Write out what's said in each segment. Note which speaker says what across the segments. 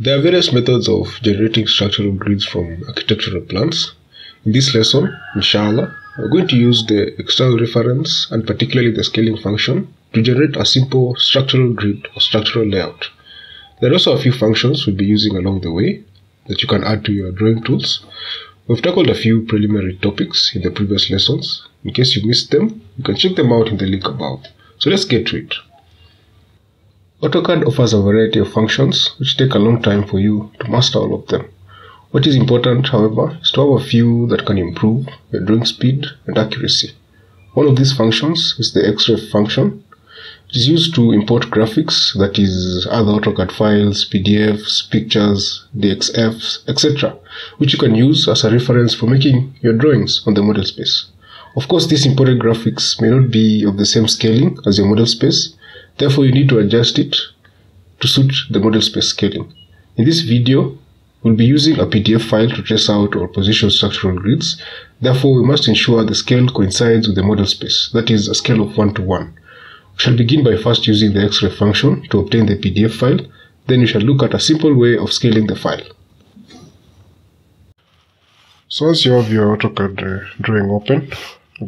Speaker 1: There are various methods of generating structural grids from architectural plans. In this lesson, inshallah, we're going to use the external reference and particularly the scaling function to generate a simple structural grid or structural layout. There are also a few functions we'll be using along the way that you can add to your drawing tools. We've tackled a few preliminary topics in the previous lessons. In case you missed them, you can check them out in the link above. So let's get to it. AutoCAD offers a variety of functions which take a long time for you to master all of them. What is important, however, is to have a few that can improve your drawing speed and accuracy. One of these functions is the Xref function. It is used to import graphics, that is, other AutoCAD files, PDFs, pictures, DXFs, etc., which you can use as a reference for making your drawings on the model space. Of course, these imported graphics may not be of the same scaling as your model space. Therefore, you need to adjust it to suit the model space scaling. In this video, we'll be using a PDF file to trace out or position structural grids. Therefore, we must ensure the scale coincides with the model space, that is, a scale of 1 to 1. We shall begin by first using the Xref function to obtain the PDF file. Then we shall look at a simple way of scaling the file. So once you have your AutoCAD drawing open,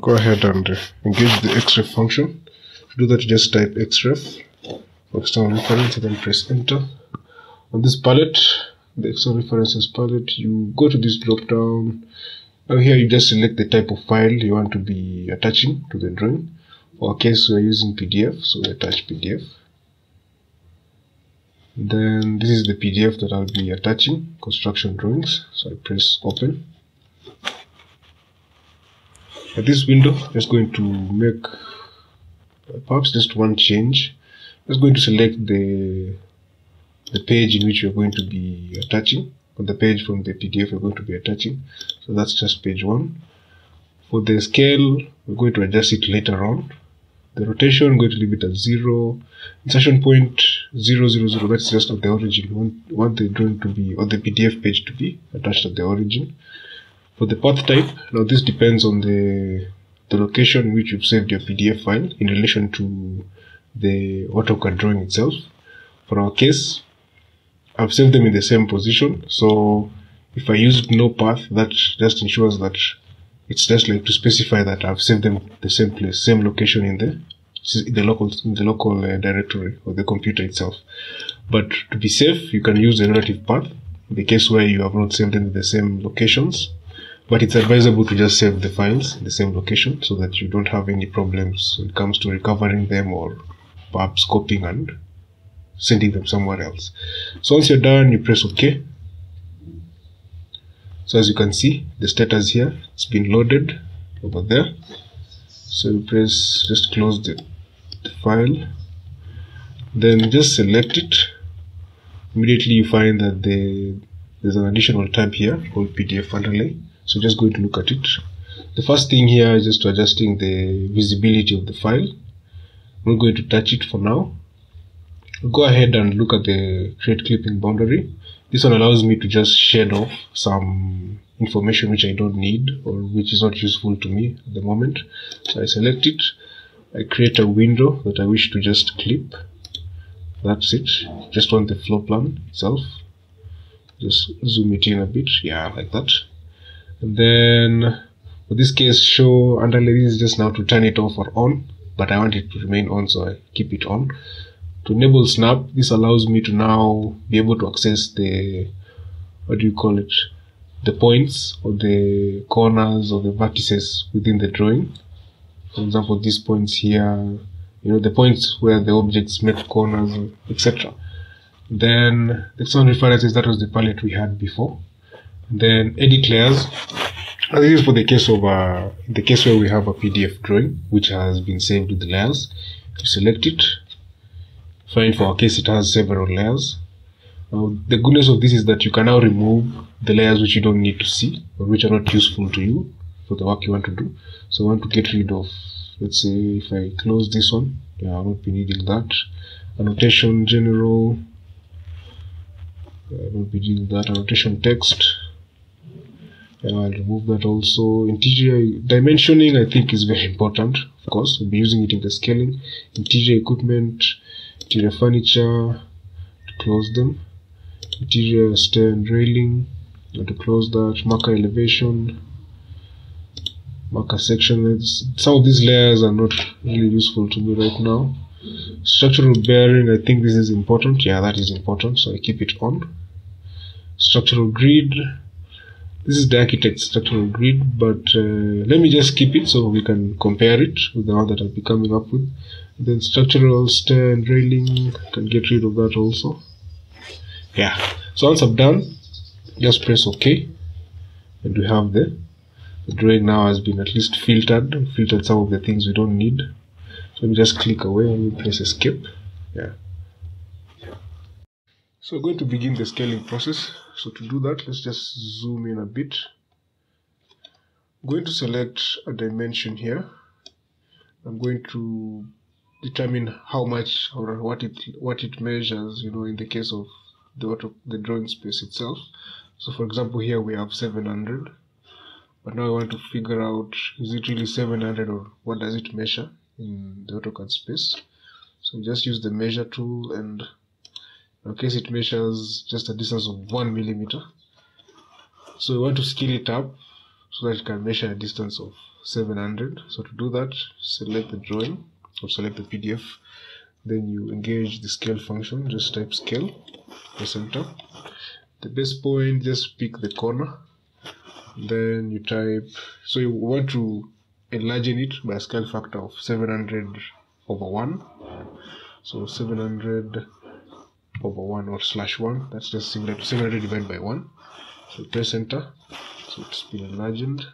Speaker 1: go ahead and engage the Xref function. To do that, just type Xref for external reference and then press enter. On this palette, the external references palette, you go to this drop down. Now here you just select the type of file you want to be attaching to the drawing. For our case, we are using PDF, so we attach PDF. Then this is the PDF that I'll be attaching, construction drawings. So I press open. At this window, I'm just going to make perhaps just one change. I'm just going to select the page in which we're going to be attaching, or the page from the PDF we're going to be attaching. So that's just page 1. For the scale, we're going to adjust it later on. The rotation, I'm going to leave it at 0. Insertion point 0, 0, 0, that's just at the origin. We want the drawing to be, or the PDF page to be attached at the origin. For the path type, now this depends on the location in which you've saved your PDF file in relation to the AutoCAD drawing itself. For our case, I've saved them in the same position, so if I use no path, that just ensures that it's just like to specify that I've saved them the same place, same location in the local directory or the computer itself. But to be safe, you can use a relative path in the case where you have not saved them in the same locations. But it's advisable to just save the files in the same location so that you don't have any problems when it comes to recovering them or perhaps copying and sending them somewhere else. So once you're done, you press OK. So as you can see, the status here, it's been loaded over there. So you press, just close the file. Then just select it. Immediately you find that there's an additional tab here called PDF underlay. So just going to look at it. The first thing here is just adjusting the visibility of the file. I'm not going to touch it for now. I'll go ahead and look at the create clipping boundary. This one allows me to just shed off some information which I don't need or which is not useful to me at the moment. So I select it. I create a window that I wish to just clip. That's it. Just want the floor plan itself. Just zoom it in a bit. Yeah, like that. And then, for this case, show underlay is just now to turn it off or on, but I want it to remain on, so I keep it on. To enable snap, this allows me to now be able to access the, the points or the corners or the vertices within the drawing. For example, these points here, the points where the objects make corners, etc. Then, the external references, that was the palette we had before. Then edit layers. And this is for the case of in the case where we have a PDF drawing which has been saved with the layers. You select it. Fine, for our case it has several layers. Now the goodness of this is that you can now remove the layers which you don't need to see or which are not useful to you for the work you want to do. So I want to get rid of, let's say if I close this one, I'll not be needing that. Annotation general, I won't be needing that. Annotation text, I'll remove that also. Interior dimensioning, I think, is very important. Of course, we'll be using it in the scaling. Interior equipment, interior furniture, to close them. interior stair and railing. Going to close that. Marker elevation, marker section. Some of these layers are not really useful to me right now. Structural bearing, I think this is important. Yeah, that is important, so I keep it on. Structural grid, this is the architect's structural grid, but let me just keep it so we can compare it with the one that I'll be coming up with. Then structural stair and railing, can get rid of that also. Yeah, so once I'm done, just press OK, and we have the drawing now has been at least filtered some of the things we don't need. So we just click away and we press escape. Yeah. So we're going to begin the scaling process. So to do that, let's just zoom in a bit. I'm going to select a dimension here. I'm going to determine how much or what it measures, in the case of the drawing space itself. So for example, here we have 700, but now I want to figure out, is it really 700 or what does it measure in the AutoCAD space? So just use the measure tool, and in case it measures just a distance of 1 millimeter. So we want to scale it up so that it can measure a distance of 700. So to do that, select the drawing or select the PDF. Then you engage the scale function, just type scale, press enter. The base point, just pick the corner. Then you type, so you want to enlarge it by a scale factor of 700/1. So 700/1 or /1, that's just similar to 700 divided by 1. So press enter. So it's been enlarged.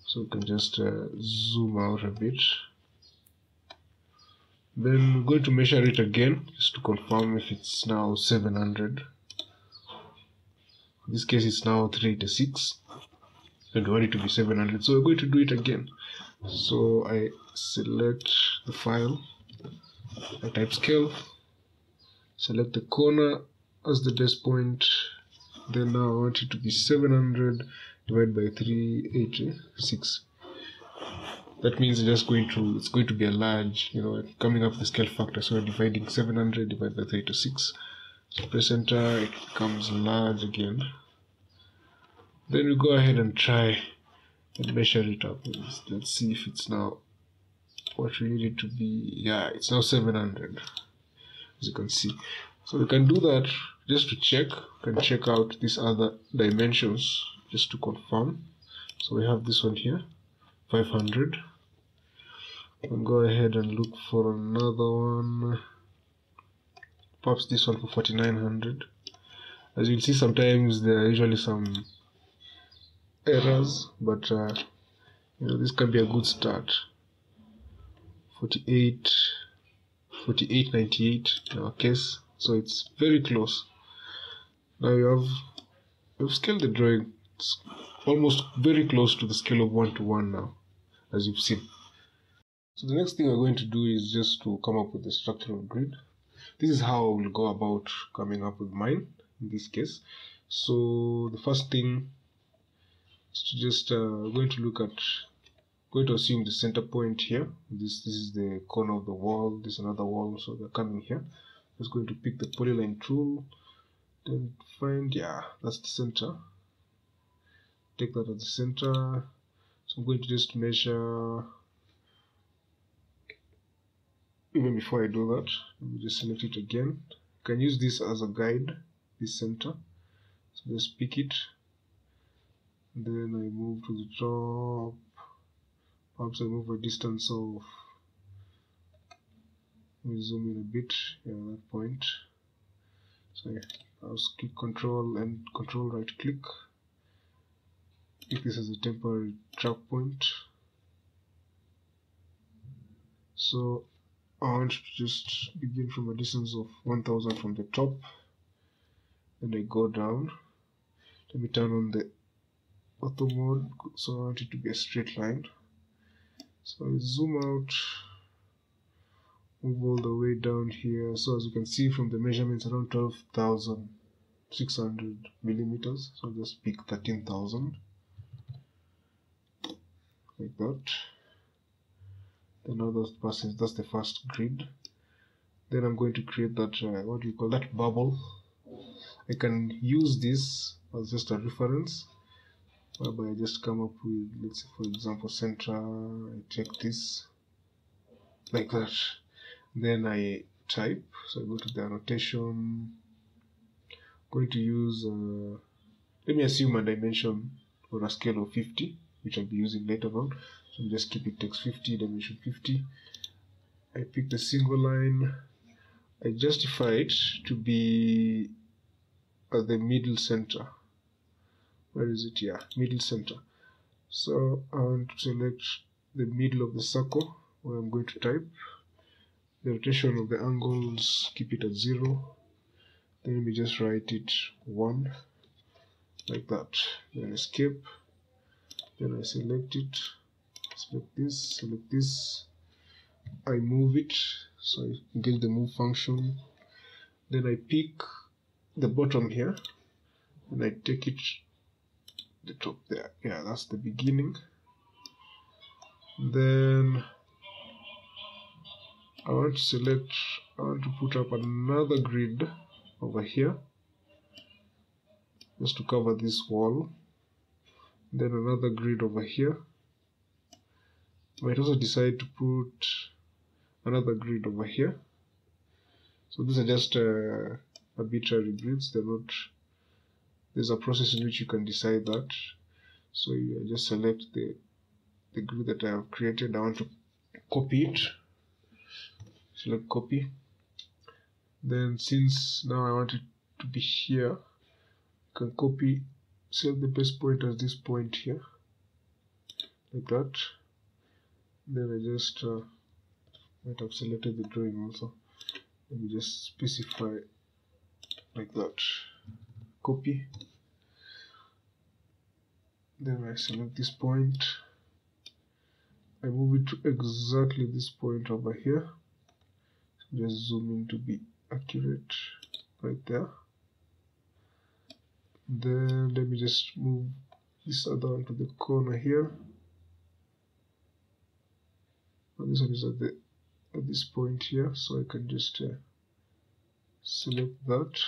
Speaker 1: So we can just zoom out a bit. Then we're going to measure it again just to confirm if it's now 700. In this case, it's now 386. And we want it to be 700. So we're going to do it again. So I select the file, I type scale, select the corner as the base point. Then now I want it to be 700 divided by 386. That means it's going to be a large, coming up the scale factor. So we're dividing 700 divided by 386. So press enter, it becomes large again. Then we go ahead and try and measure it up. Let's see if it's now what we need it to be. Yeah, it's now 700, as you can see. So we can do that just to check. We can check out these other dimensions just to confirm. So we have this one here, 500. We'll go ahead and look for another one, perhaps this one for 4900. As you'll see, sometimes there are usually some errors, but this can be a good start. 4898 in our case, so it's very close. Now we've scaled the drawing. It's almost very close to the scale of 1:1 now, as you've seen. So the next thing we're going to do is just to come up with the structural grid. This is how I will go about coming up with mine in this case. So the first thing is to just going to assume the center point here. This is the corner of the wall. This is another wall, so they're coming here. Just going to pick the polyline tool, then find, that's the center. Take that as the center. So I'm going to just measure. Even before I do that, let me just select it again. You can use this as a guide, this center. So just pick it. Then I move to the top. Perhaps I move a distance of, let me zoom in a bit, that point. So I'll click Control and Control right click. Pick this as a temporary track point. So I want to just begin from a distance of 1000 from the top, and I go down. Let me turn on the auto mode, so I want it to be a straight line. So I zoom out, move all the way down here. So as you can see from the measurements, around 12,600 millimeters. So I'll just pick 13,000, like that. Then now that's the first grid. Then I'm going to create that, what do you call that, bubble. I can use this as just a reference, whereby I just come up with, let's say for example, center. I take this like that, then I type. So I go to the annotation, going to use let me assume a dimension or a scale of 50, which I'll be using later on. So just keep it text 50, dimension 50. I pick the single line. I justify it to be at the middle center. Where is it? Yeah, middle center. So I want to select the middle of the circle where I'm going to type. The rotation of the angles, keep it at 0. Then let me just write it 1, like that. Then escape. Then I select it. Select this. I move it. So I engage the move function. Then I pick the bottom here, and I take it the top there. Yeah, that's the beginning. Then I want to put up another grid over here just to cover this wall. Then another grid over here. I might also decide to put another grid over here. So these are just arbitrary grids. They're not. There's a process in which you can decide that. So you just select the grid that I have created. I want to copy it. Select copy. Then since now I want it to be here, you can copy, select the base point as this point here, like that. Then I just might have selected the drawing also. Let me just specify like that. Copy. Then I select this point. I move it to exactly this point over here. Just zoom in to be accurate right there. Then let me just move this other one to the corner here. And this one is at this point here, so I can just select that.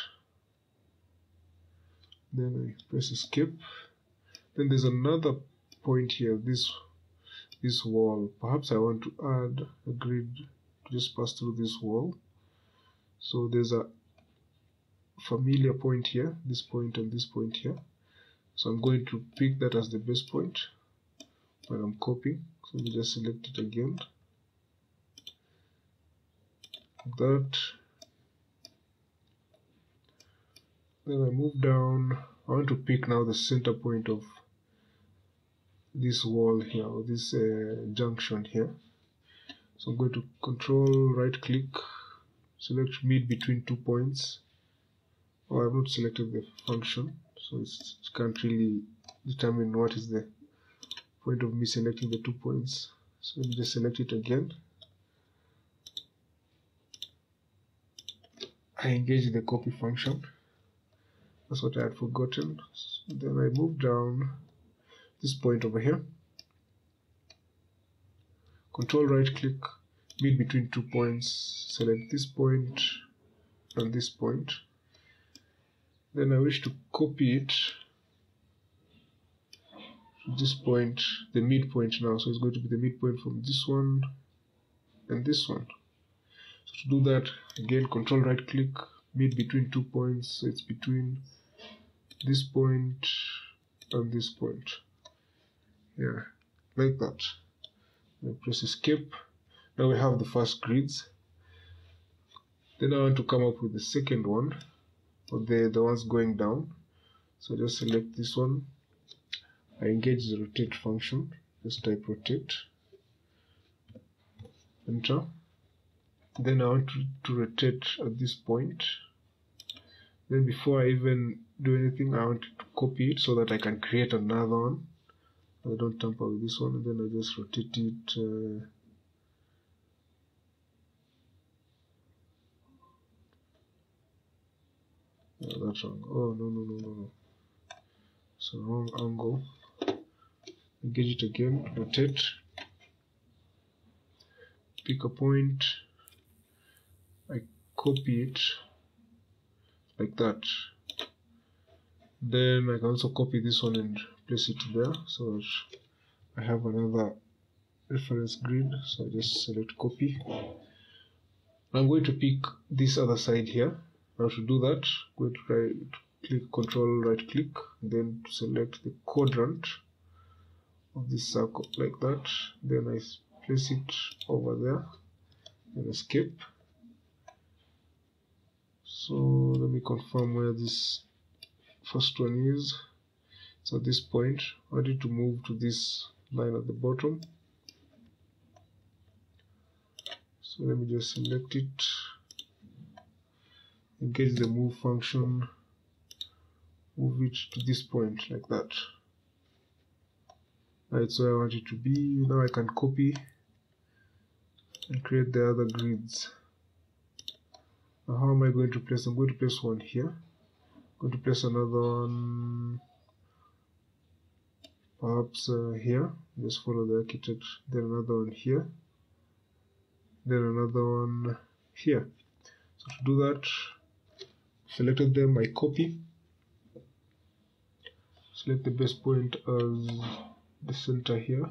Speaker 1: Then I press escape. Then there's another point here, this wall. Perhaps I want to add a grid to just pass through this wall. So there's a familiar point here, this point and this point here. So I'm going to pick that as the base point when I'm copying. So let me just select it again. That. Then I move down. I want to pick now the center point of this wall here, or this junction here. So I'm going to control right click, select mid between 2 points. Oh, I've not selected the function, so it can't really determine what is the point of me selecting the 2 points. So let me just select it again. I engage the copy function. That's what I had forgotten. Then I move down this point over here. Control right click, mid between 2 points, select this point and this point. Then I wish to copy it to this point, the midpoint now. So it's going to be the midpoint from this one and this one. So to do that, again, control right click, mid between 2 points. So it's between this point and this point. Yeah, like that. I press escape. Now we have the first grids. Then I want to come up with the second one, or the ones going down. So just select this one. I engage the rotate function. Just type rotate. Enter. Then I want to rotate at this point. Then before I even do anything, I want to copy it so that I can create another one. I don't tamper with this one, and then I just rotate it that's wrong. Oh, no. So wrong angle. Engage it again, rotate, pick a point, I copy it like that. Then I can also copy this one and place it there, so that I have another reference grid. So I just select copy. I'm going to pick this other side here. Now to do that, I'm going to click Control right click, then select the quadrant of this circle like that. Then I place it over there and escape. So let me confirm where this first one is. So at this point, I need to move to this line at the bottom. So let me just select it, engage the move function, move it to this point like that. Right, so I want it to be. Now I can copy and create the other grids. Now how am I going to place? I'm going to place one here. I'm going to place another one perhaps here. Just follow the architect. Then another one here. Then another one here. So to do that, selected them, I copy. Select the base point as the center here.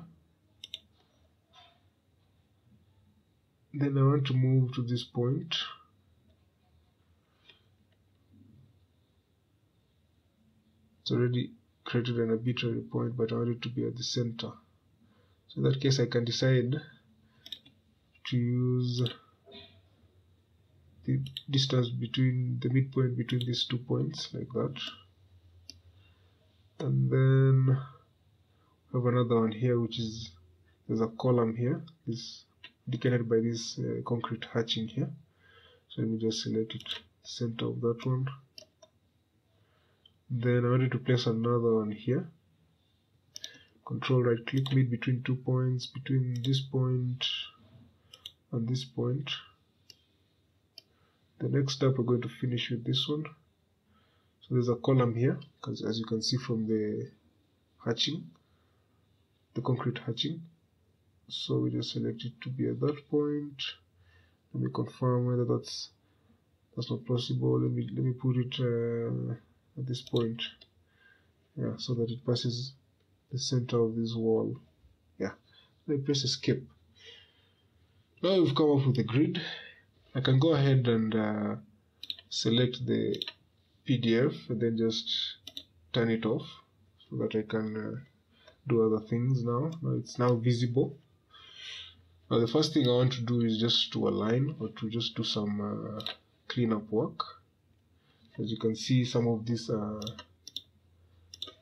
Speaker 1: Then I want to move to this point. It's already created an arbitrary point, but I want it to be at the center. So in that case, I can decide to use the distance between the midpoint between these 2 points like that. And then I have another one here, which is, there's a column here, is indicated by this concrete hatching here. So let me just select it, center of that one. Then I wanted to place another one here. Control right click, mid between 2 points, between this point and this point. The next step, we're going to finish with this one. So there's a column here, because as you can see from the hatching, the concrete hatching. So we just select it to be at that point. Let me confirm whether that's not possible. Let me put it at this point. Yeah, so that it passes the center of this wall. Yeah. Let me press escape. Now we've come up with a grid. I can go ahead and select the PDF and then just turn it off so that I can do other things now. Now it's now visible. Now the first thing I want to do is just to align, or to just do some cleanup work. As you can see, some of these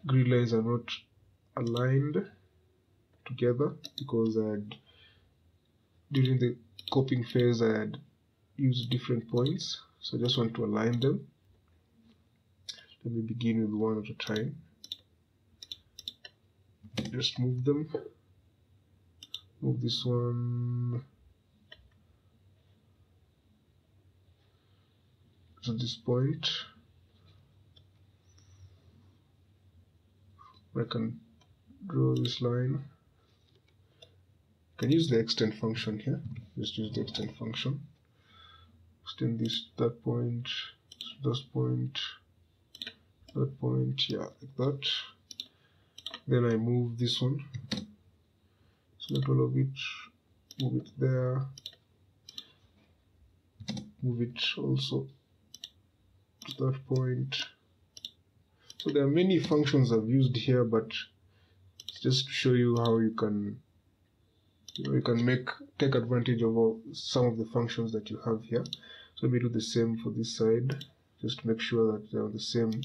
Speaker 1: grid lines are not aligned together because during the copying phase I had used different points. So I just want to align them. Let me begin with one at a time. Just move them. Move this one to this point. I can draw this line. I can use the extend function here. Just use the extend function. Extend this, that point, that point, yeah, like that. Then I move this one. Select all of it, move it there, move it also to that point. So there are many functions I've used here, but it's just to show you how you can take advantage of some of the functions that you have here. So let me do the same for this side, just to make sure that they're on the same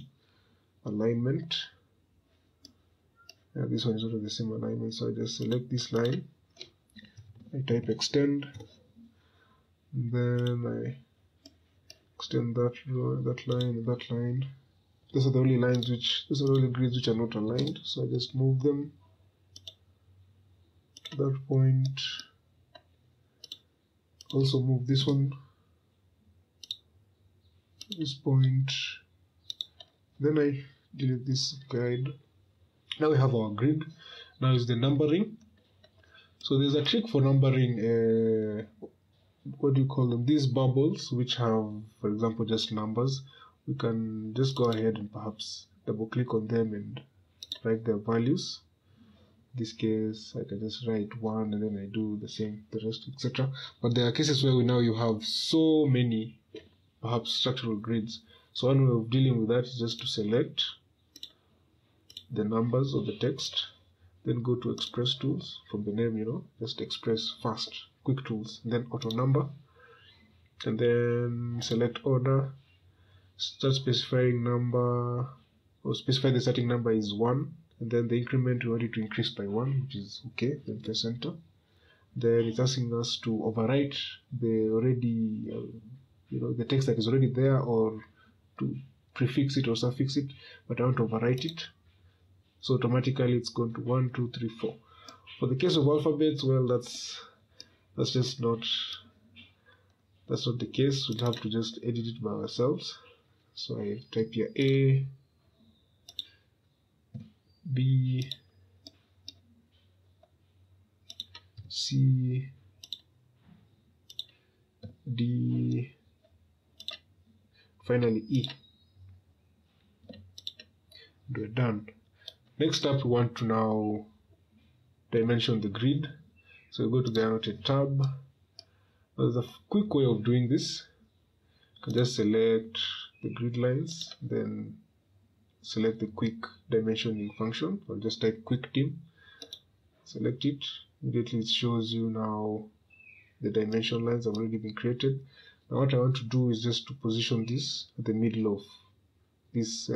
Speaker 1: alignment. Yeah, this one is not on the same alignment, so I just select this line, I type extend, then I extend that line and that line. Those are the only grids which are not aligned, so I just move them to that point. Also move this one to this point. Then I delete this guide. Now we have our grid. Now is the numbering. So there's a trick for numbering, what do you call them? These bubbles which have, for example, just numbers. We can just go ahead and perhaps double click on them and write their values. In this case, I can just write 1 and then I do the same, the rest, etc. But there are cases where now you have so many, perhaps structural grids. So one way of dealing with that is just to select the numbers of the text, then go to Express Tools from the name, just Express Fast, Quick Tools, and then Auto Number, and then select Order, start specifying number, or specify the starting number is 1, and then the increment we want it to increase by 1, which is okay, then press Enter. Then it's asking us to overwrite the already, the text that is already there, or to prefix it or suffix it, but I want to overwrite it. So automatically it's going to 1, 2, 3, 4. For the case of alphabets, well, that's just not the case. We'll have to just edit it by ourselves. So I type here A, B, C, D, finally E. And we're done. Next up, we want to now dimension the grid. So we go to the Annotate tab. There's a quick way of doing this. You can just select the grid lines, then select the quick dimensioning function, or just type quick dim. Select it. Immediately it shows you now the dimension lines have already been created. Now what I want to do is just to position this at the middle of this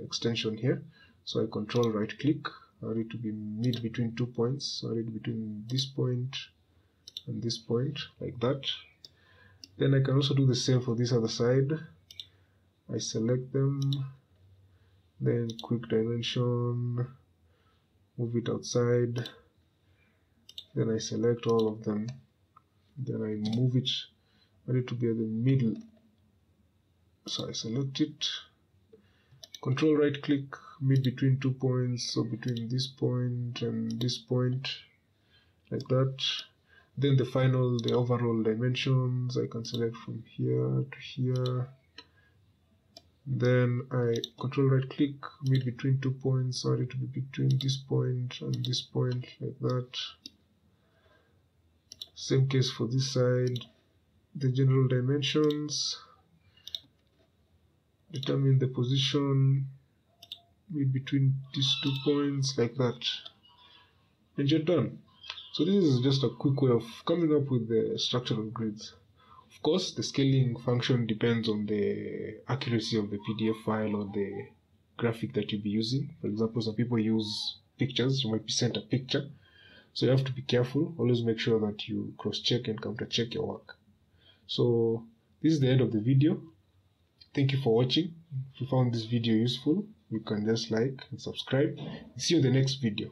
Speaker 1: extension here. So I control right click. I want it to be mid between 2 points. I want it between this point and this point, like that. Then I can also do the same for this other side. I select them, then quick dimension, move it outside, then I select all of them, then I move it. I want it to be at the middle, so I select it, control right click, mid between 2 points, so between this point and this point, like that. Then the overall dimensions, I can select from here to here. Then I control right click, mid between 2 points, sorry, to be between this point and this point, like that. Same case for this side. The general dimensions, determine the position mid between these 2 points, like that. And you're done. So this is just a quick way of coming up with the structural grids. Of course, the scaling function depends on the accuracy of the PDF file or the graphic that you'll be using. For example, some people use pictures. You might be sent a picture. So you have to be careful. Always make sure that you cross-check and counter-check your work. So this is the end of the video. Thank you for watching. If you found this video useful, you can just like and subscribe. See you in the next video.